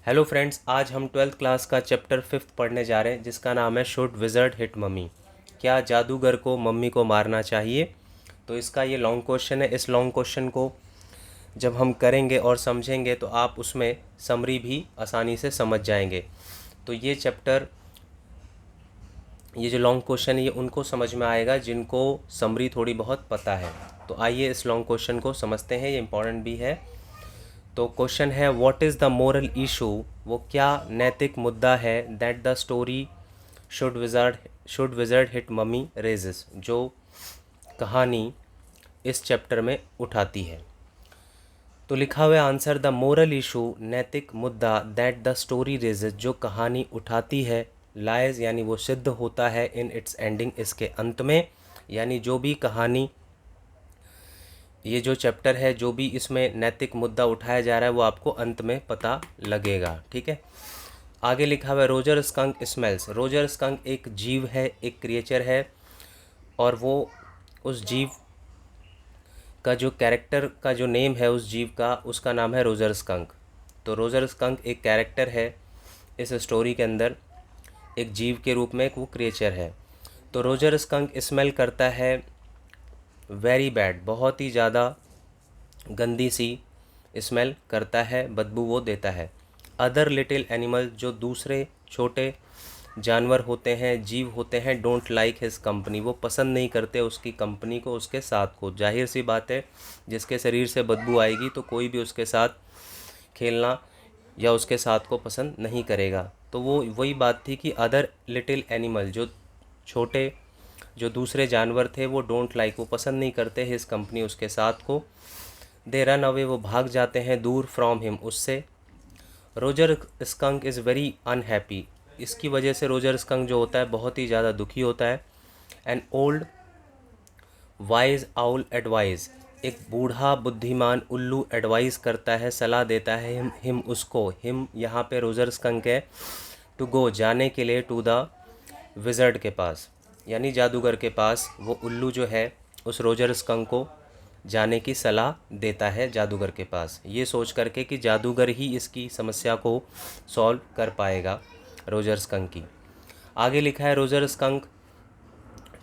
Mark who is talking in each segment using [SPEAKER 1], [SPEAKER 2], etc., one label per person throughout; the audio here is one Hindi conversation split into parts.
[SPEAKER 1] हेलो फ्रेंड्स, आज हम ट्वेल्थ क्लास का चैप्टर 5th पढ़ने जा रहे हैं जिसका नाम है शुड विज़र्ड हिट मम्मी। क्या जादूगर को मम्मी को मारना चाहिए। तो इसका ये लॉन्ग क्वेश्चन है। इस लॉन्ग क्वेश्चन को जब हम करेंगे और समझेंगे तो आप उसमें समरी भी आसानी से समझ जाएंगे। तो ये जो लॉन्ग क्वेश्चन है ये उनको समझ में आएगा जिनको समरी थोड़ी बहुत पता है। तो आइए इस लॉन्ग क्वेश्चन को समझते हैं, ये इंपॉर्टेंट भी है। तो क्वेश्चन है what is the moral issue, वो क्या नैतिक मुद्दा है that the story should wizard hit mummy raises, जो कहानी इस चैप्टर में उठाती है। तो लिखा हुआ आंसर द मोरल इशू, नैतिक मुद्दा दैट द स्टोरी रेजेस, जो कहानी उठाती है, लाइज यानी वो सिद्ध होता है, इन इट्स एंडिंग इसके अंत में। यानी जो भी कहानी, ये जो चैप्टर है, जो भी इसमें नैतिक मुद्दा उठाया जा रहा है वो आपको अंत में पता लगेगा। ठीक है, आगे लिखा हुआ है Roger skunk smells. Roger skunk एक जीव है, एक क्रिएचर है, और वो उस जीव का जो कैरेक्टर का जो नेम है उस जीव का, उसका नाम है रोजर स्कंक। तो रोजर स्कंक एक कैरेक्टर है इस स्टोरी के अंदर, एक जीव के रूप में एक वो क्रिएचर है। तो रोजर स्कंक स्मेल करता है वेरी बैड, बहुत ही ज़्यादा गंदी सी स्मेल करता है, बदबू वो देता है। अदर लिटिल एनिमल, जो दूसरे छोटे जानवर होते हैं, जीव होते हैं, डोंट लाइक हिज कंपनी, वो पसंद नहीं करते उसकी कंपनी को, उसके साथ को। जाहिर सी बात है, जिसके शरीर से बदबू आएगी तो कोई भी उसके साथ खेलना या उसके साथ को पसंद नहीं करेगा। तो वो वही बात थी कि अदर लिटिल एनिमल, जो छोटे जो दूसरे जानवर थे, वो डोंट लाइक, वो पसंद नहीं करते हिज कंपनी, उसके साथ को। दे रन अवे, वो भाग जाते हैं दूर, फ्रॉम हिम, उससे। Roger skunk is very unhappy, इसकी वजह से रोजर स्कंक जो होता है बहुत ही ज़्यादा दुखी होता है। An old wise owl advise, एक बूढ़ा बुद्धिमान उल्लू एडवाइस करता है, सलाह देता है, हिम उसको, हिम यहाँ पे रोजर स्कंक है, टू गो जाने के लिए, टू द विज़र्ड के पास, यानी जादूगर के पास। वो उल्लू जो है उस रोजर स्कंक को जाने की सलाह देता है जादूगर के पास, ये सोच करके कि जादूगर ही इसकी समस्या को सॉल्व कर पाएगा रोजर स्कंक की। आगे लिखा है रोजर स्कंक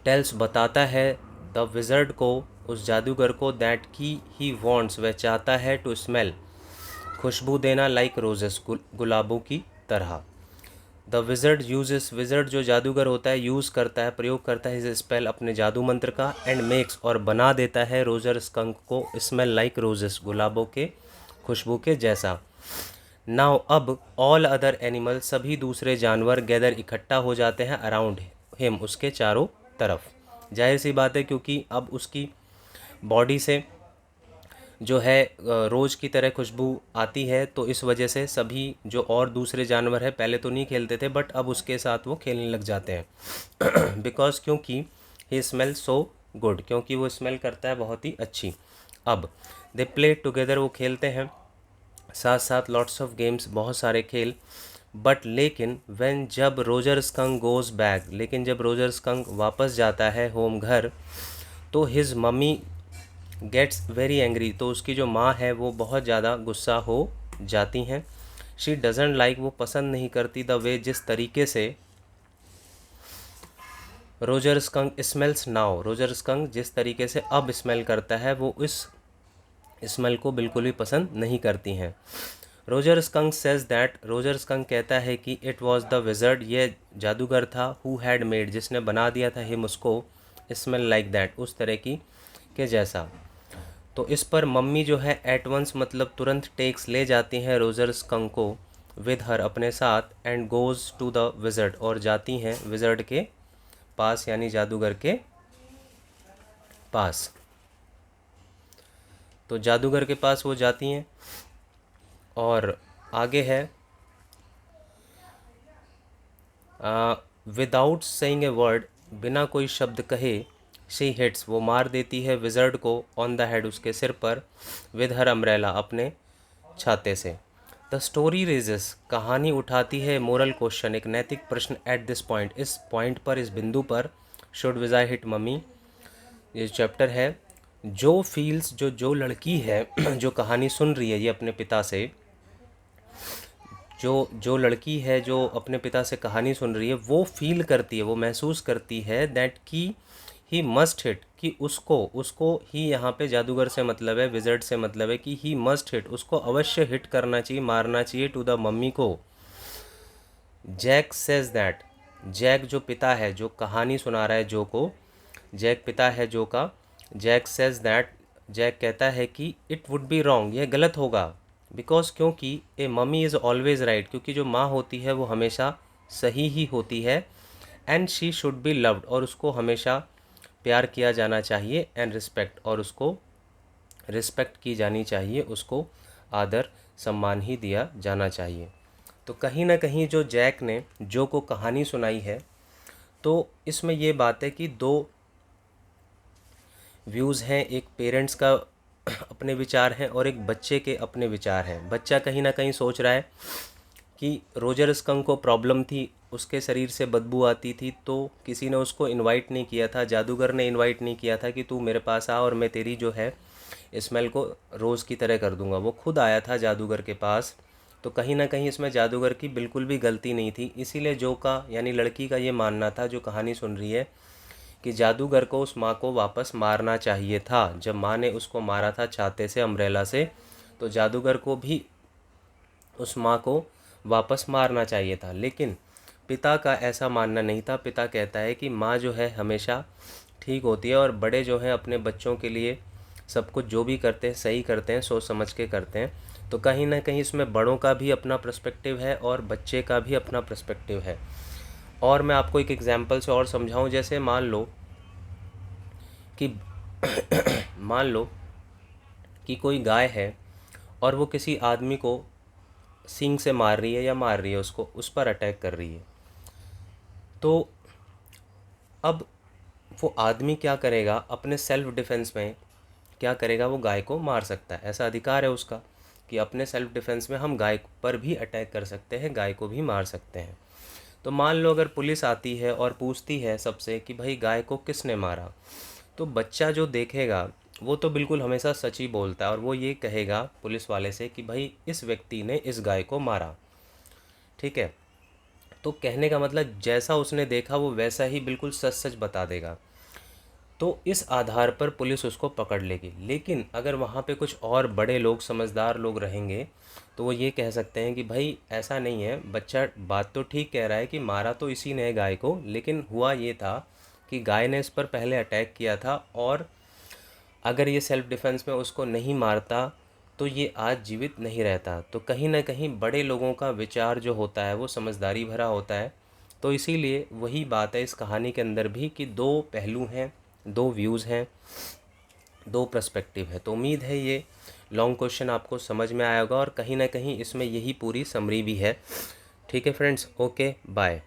[SPEAKER 1] टेल्स, बताता है, द विज़र्ड को, उस जादूगर को, दैट की ही वॉन्ट्स, वह चाहता है, टू स्मेल, खुशबू देना, लाइक रोजेस, गुलाबों की तरह। द विज़र्ड यूजेस, विज़र्ड जो जादूगर होता है यूज़ करता है, प्रयोग करता है, इस स्पेल, अपने जादू मंत्र का, एंड मेक्स, और बना देता है, रोजर स्कंक को, स्मेल लाइक रोजेस, गुलाबों के खुशबू के जैसा। नाउ अब, ऑल अदर एनिमल, सभी दूसरे जानवर, गैदर इकट्ठा हो जाते हैं, अराउंड हिम, उसके चारों तरफ। जाहिर सी बात है, क्योंकि अब उसकी बॉडी से जो है रोज़ की तरह खुशबू आती है, तो इस वजह से सभी जो और दूसरे जानवर हैं, पहले तो नहीं खेलते थे बट अब उसके साथ वो खेलने लग जाते हैं। बिकॉज, क्योंकि ही स्मेल सो गुड, क्योंकि वो स्मेल करता है बहुत ही अच्छी। अब दे प्ले टुगेदर, वो खेलते हैं साथ साथ, लॉट्स ऑफ गेम्स, बहुत सारे खेल। बट लेकिन व्हेन, जब रोजर स्कंक गोज़ बैक, लेकिन जब रोजर स्कंक वापस जाता है होम, घर, तो his mummy gets very angry, तो उसकी जो माँ है वो बहुत ज़्यादा गुस्सा हो जाती हैं। शी डजेंट लाइक, वो पसंद नहीं करती, द वे, जिस तरीके से, Roger skunk smells now, Roger skunk जिस तरीके से अब स्मेल करता है, वो इस स्मेल को बिल्कुल भी पसंद नहीं करती हैं। Roger skunk says that, Roger skunk कहता है कि इट वॉज द विज़र्ड, ये जादूगर था, हु हैड मेड, जिसने बना दिया था, हिम उसको, स्मेल लाइक दैट, उस तरह की के जैसा। तो इस पर मम्मी जो है एट वंस, मतलब तुरंत, टेक्स, ले जाती हैं रोजर स्कंक को, विद हर, अपने साथ, and goes to the wizard, और जाती हैं विज़र्ड के पास, यानी जादूगर के पास। तो जादूगर के पास वो जाती हैं, और आगे है, विदाउट सेइंग ए वर्ड, बिना कोई शब्द कहे, शी हिट्स, वो मार देती है विज़र्ड को, ऑन द हेड, उसके सिर पर, विद हर अम्ब्रेला, अपने छाते से। द स्टोरी रेजेस, कहानी उठाती है, मोरल क्वेश्चन, एक नैतिक प्रश्न, एट दिस पॉइंट, इस पॉइंट पर, इस बिंदु पर, शुड विज़ाई हिट मम्मी, ये चैप्टर है। जो फील्स, जो लड़की है जो कहानी सुन रही है ये अपने पिता से, जो लड़की है जो अपने पिता से कहानी सुन रही है, वो फील करती है, वो महसूस करती है दैट कि ही मस्ट हिट, कि उसको ही, यहाँ पे जादूगर से मतलब है, विज़र्ड से मतलब है कि ही मस्ट हिट, उसको अवश्य हिट करना चाहिए, मारना चाहिए टू द मम्मी को। जैक सेज दैट, जैक जो पिता है, जो कहानी सुना रहा है जो को, जैक पिता है जो का, जैक सेज दैट, जैक कहता है कि इट वुड बी रॉन्ग, यह गलत होगा, बिकॉज क्योंकि ए मम्मी इज़ ऑलवेज राइट, क्योंकि जो माँ होती है वो हमेशा सही ही होती है, and she should be loved, और उसको हमेशा प्यार किया जाना चाहिए, एंड रिस्पेक्ट, और उसको रिस्पेक्ट की जानी चाहिए, उसको आदर सम्मान ही दिया जाना चाहिए। तो कहीं ना कहीं जो जैक ने जो को कहानी सुनाई है, तो इसमें ये बात है कि दो व्यूज़ हैं, एक पेरेंट्स का अपने विचार हैं और एक बच्चे के अपने विचार हैं। बच्चा कहीं ना कहीं सोच रहा है कि रोजर स्कंक को प्रॉब्लम थी, उसके शरीर से बदबू आती थी, तो किसी ने उसको इनवाइट नहीं किया था, जादूगर ने इनवाइट नहीं किया था कि तू मेरे पास आ और मैं तेरी जो है स्मेल को रोज़ की तरह कर दूंगा। वो खुद आया था जादूगर के पास। तो कहीं ना कहीं इसमें जादूगर की बिल्कुल भी गलती नहीं थी। इसीलिए जो का, यानी लड़की का ये मानना था जो कहानी सुन रही है, कि जादूगर को उस माँ को वापस मारना चाहिए था। जब माँ ने उसको मारा था छाते से, अम्ब्रेला से, तो जादूगर को भी उस माँ को वापस मारना चाहिए था। लेकिन पिता का ऐसा मानना नहीं था। पिता कहता है कि माँ जो है हमेशा ठीक होती है, और बड़े जो हैं अपने बच्चों के लिए सब कुछ जो भी करते हैं सही करते हैं, सोच समझ के करते हैं। तो कहीं ना कहीं इसमें बड़ों का भी अपना पर्सपेक्टिव है और बच्चे का भी अपना पर्सपेक्टिव है। और मैं आपको एक एग्जांपल से और समझाऊं, जैसे कि मान लो कि कोई गाय है और वो किसी आदमी को सींग से मार रही है, या मार रही है उसको, उस पर अटैक कर रही है। तो अब वो आदमी क्या करेगा, अपने सेल्फ डिफेंस में क्या करेगा, वो गाय को मार सकता है, ऐसा अधिकार है उसका कि अपने सेल्फ डिफेंस में हम गाय पर भी अटैक कर सकते हैं, गाय को भी मार सकते हैं। तो मान लो अगर पुलिस आती है और पूछती है सबसे कि भाई गाय को किसने मारा, तो बच्चा जो देखेगा वो तो बिल्कुल हमेशा सच ही बोलता है, और वो ये कहेगा पुलिस वाले से कि भाई इस व्यक्ति ने इस गाय को मारा। ठीक है, तो कहने का मतलब जैसा उसने देखा वो वैसा ही बिल्कुल सच सच बता देगा। तो इस आधार पर पुलिस उसको पकड़ लेगी। लेकिन अगर वहाँ पे कुछ और बड़े लोग, समझदार लोग रहेंगे, तो वो ये कह सकते हैं कि भाई ऐसा नहीं है, बच्चा बात तो ठीक कह रहा है कि मारा तो इसी ने गाय को, लेकिन हुआ ये था कि गाय ने इस पर पहले अटैक किया था, और अगर ये सेल्फ डिफेंस में उसको नहीं मारता तो ये आज जीवित नहीं रहता। तो कहीं ना कहीं बड़े लोगों का विचार जो होता है वो समझदारी भरा होता है। तो इसीलिए वही बात है इस कहानी के अंदर भी कि दो पहलू हैं, दो व्यूज़ हैं, दो पर्सपेक्टिव है। तो उम्मीद है ये लॉन्ग क्वेश्चन आपको समझ में आया होगा, और कहीं ना कहीं इसमें यही पूरी समरी भी है। ठीक है फ्रेंड्स, ओके बाय।